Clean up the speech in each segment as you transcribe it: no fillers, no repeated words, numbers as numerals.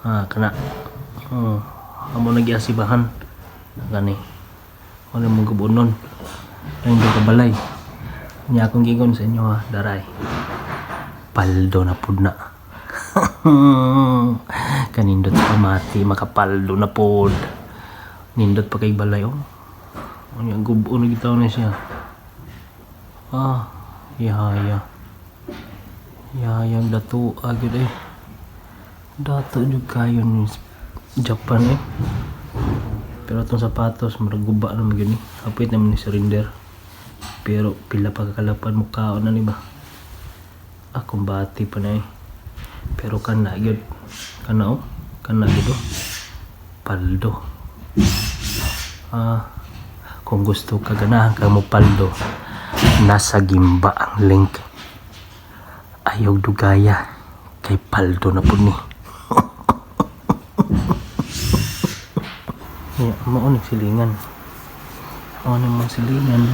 Kana amo nagyasibahan gani wala mong gabunon lang do kabalay nya akong gigon sa inyo daray paldo na pud na. Kanindot pa mati makapaldo na pod nindot pa kay balay unya gubo na gitaw na siya yayang dato agad dato jud kayo ni Japan pero itong sapatos maraguba naman gini hapit naman ni surrender pero pila pa kakalapan mukhaon na ni ba akong bati pa na pero kana gyud kana gyud paldo kung gusto ka ganahan ka mo paldo nasa Gimba ang link ayaw dugaya kay paldo na pud ni. Maunig silingan mga silingan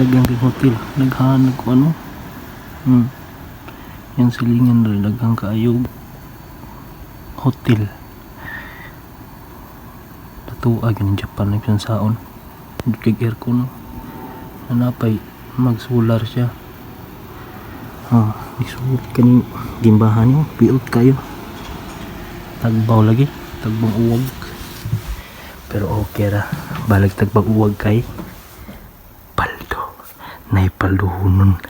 dagang kay hotel naghanag ko yung silingan rin dagang kaayo hotel tatuag yung Japan na saon kay aircon nanapay magsolar siya isulit kaning Gimbahan nyo piot kayo tagbaw lagi tagbang uwag pero okay ra balag tagbang uwag kay paldo nay palduhunon.